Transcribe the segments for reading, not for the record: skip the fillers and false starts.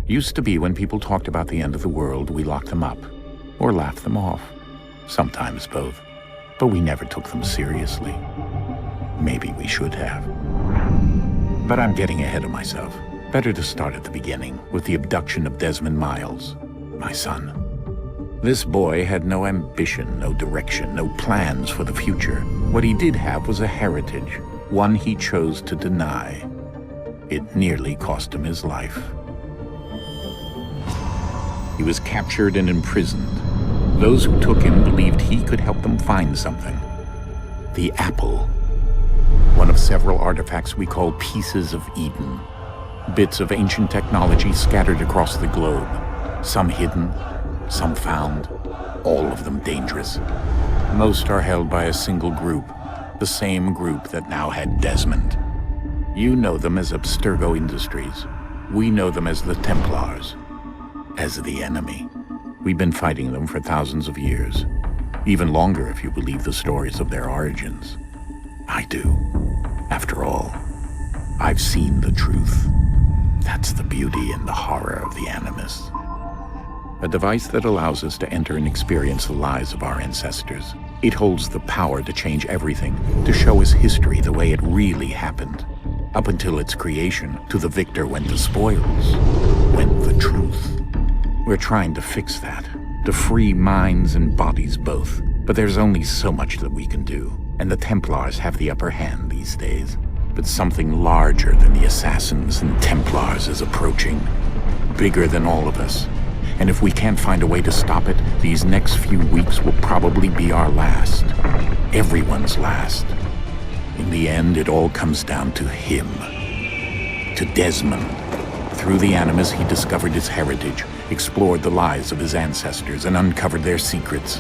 Used to be when people talked about the end of the world, we locked them up, or laughed them off. Sometimes both. But we never took them seriously. Maybe we should have. But I'm getting ahead of myself. Better to start at the beginning, with the abduction of Desmond Miles, my son. This boy had no ambition, no direction, no plans for the future. What he did have was a heritage, one he chose to deny. It nearly cost him his life. He was captured and imprisoned. Those who took him believed he could help them find something. The apple. One of several artifacts we call pieces of Eden. Bits of ancient technology scattered across the globe. Some hidden, some found, all of them dangerous. Most are held by a single group, the same group that now had Desmond. You know them as Abstergo Industries. We know them as the Templars, as the enemy. We've been fighting them for thousands of years, even longer if you believe the stories of their origins. I do. After all, I've seen the truth. That's the beauty and the horror of the Animus. A device that allows us to enter and experience the lives of our ancestors. It holds the power to change everything, to show us history the way it really happened. Up until its creation, to the victor went the spoils, went the truth. We're trying to fix that, to free minds and bodies both. But there's only so much that we can do, and the Templars have the upper hand these days. But something larger than the assassins and Templars is approaching, bigger than all of us. And if we can't find a way to stop it, these next few weeks will probably be our last. Everyone's last. In the end, it all comes down to him. To Desmond. Through the Animus, he discovered his heritage, explored the lives of his ancestors, and uncovered their secrets.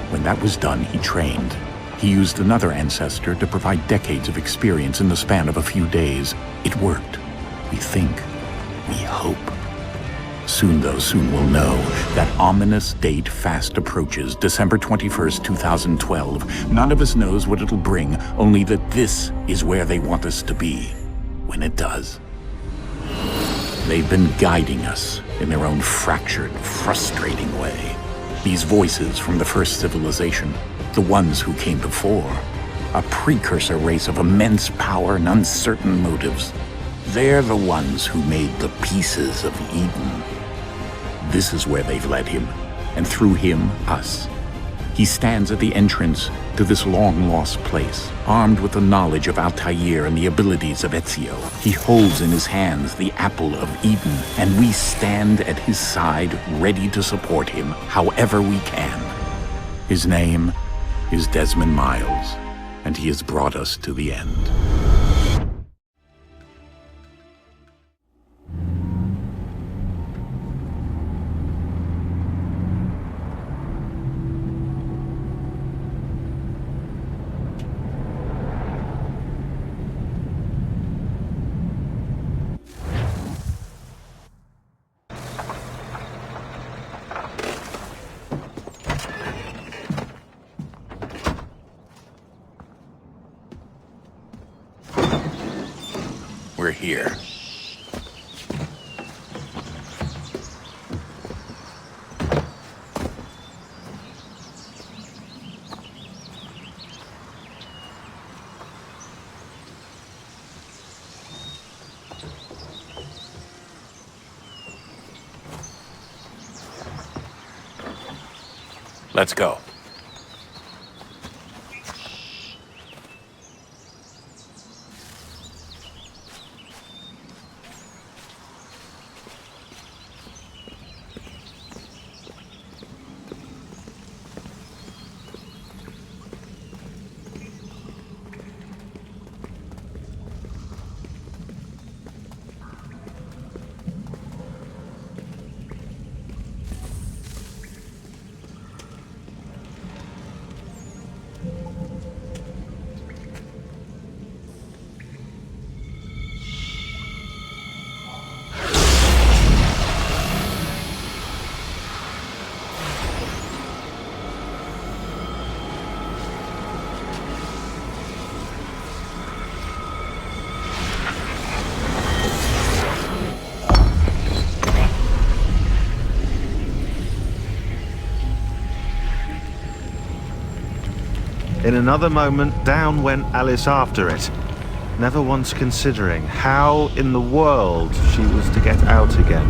When that was done, he trained. He used another ancestor to provide decades of experience in the span of a few days. It worked. We think. We hope. Soon we'll know. That ominous date fast approaches, December 21st, 2012. None of us knows what it'll bring, only that this is where they want us to be, when it does. They've been guiding us in their own fractured, frustrating way. These voices from the first civilization, the ones who came before, a precursor race of immense power and uncertain motives. They're the ones who made the pieces of Eden. This is where they've led him, and through him, us. He stands at the entrance to this long-lost place, armed with the knowledge of Altair and the abilities of Ezio. He holds in his hands the apple of Eden, and we stand at his side, ready to support him however we can. His name is Desmond Miles, and he has brought us to the end. We're here. Let's go. In another moment, down went Alice after it, never once considering how in the world she was to get out again.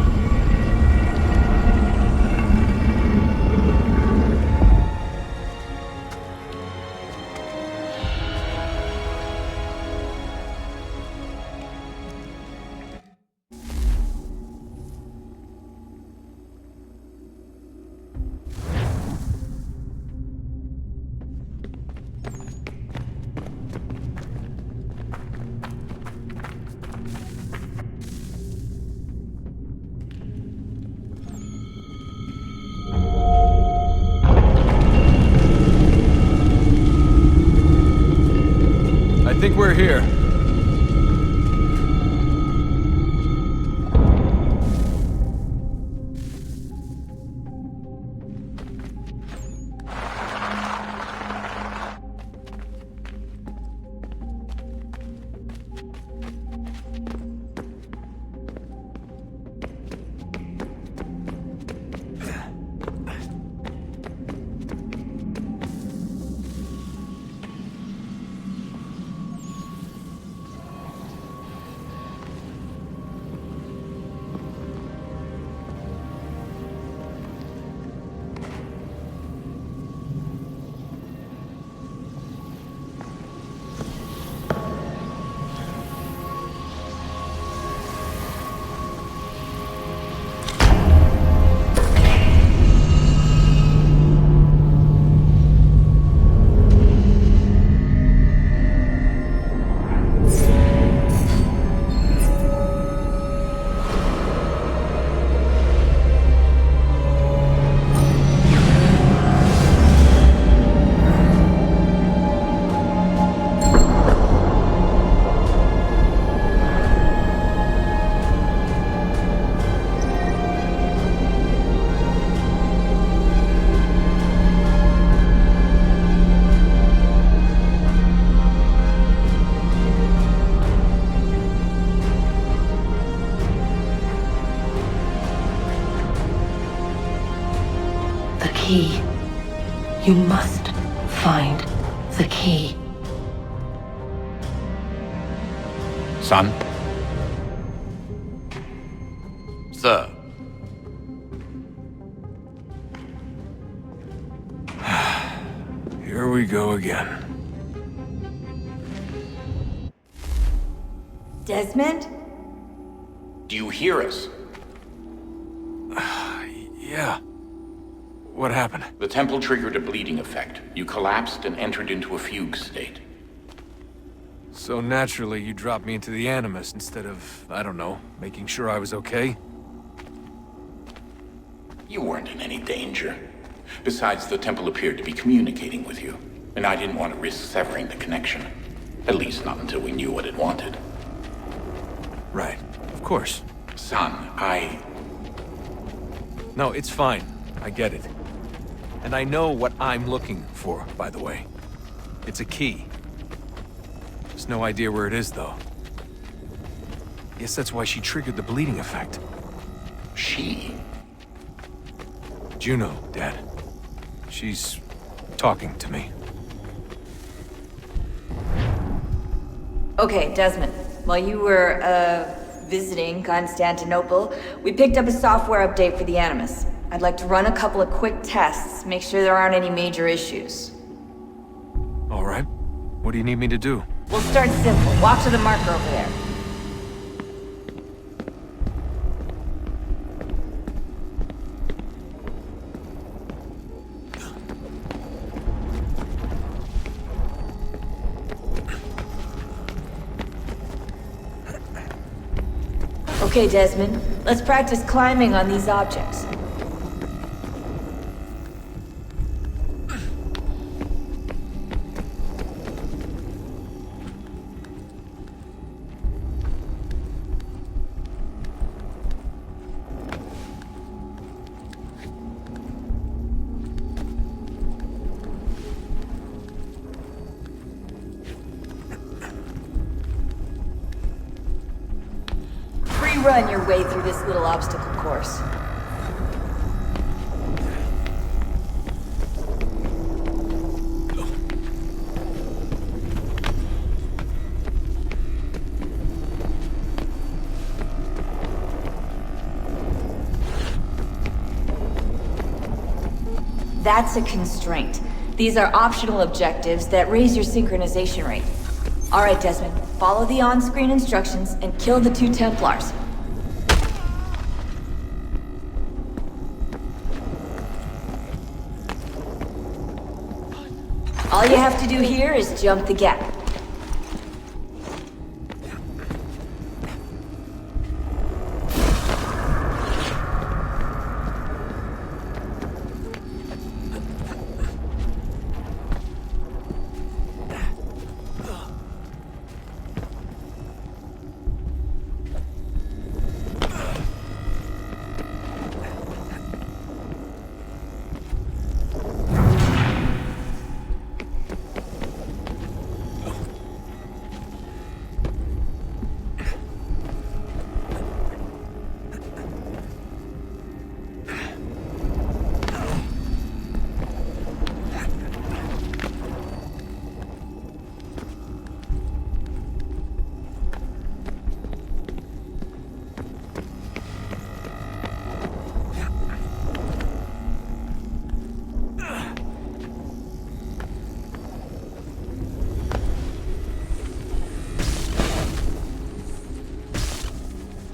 I think we're here. Key. You must find the key. Son? Sir. Here we go again. Desmond? Do you hear us? Yeah. What happened? The temple triggered a bleeding effect. You collapsed and entered into a fugue state. So naturally, you dropped me into the Animus instead of, I don't know, making sure I was okay? You weren't in any danger. Besides, the temple appeared to be communicating with you, and I didn't want to risk severing the connection. At least not until we knew what it wanted. Right. Of course. Son, No, it's fine. I get it. And I know what I'm looking for, by the way. It's a key. There's no idea where it is, though. Guess that's why she triggered the bleeding effect. She? Juno, Dad. She's talking to me. Okay, Desmond. While you were, visiting Constantinople, we picked up a software update for the Animus. I'd like to run a couple of quick tests, make sure there aren't any major issues. All right. What do you need me to do? We'll start simple. Walk to the marker over there. Okay, Desmond. Let's practice climbing on these objects. Run your way through this little obstacle course. That's a constraint. These are optional objectives that raise your synchronization rate. Alright, Desmond, follow the on-screen instructions and kill the 2 Templars. All you have to do here is jump the gap.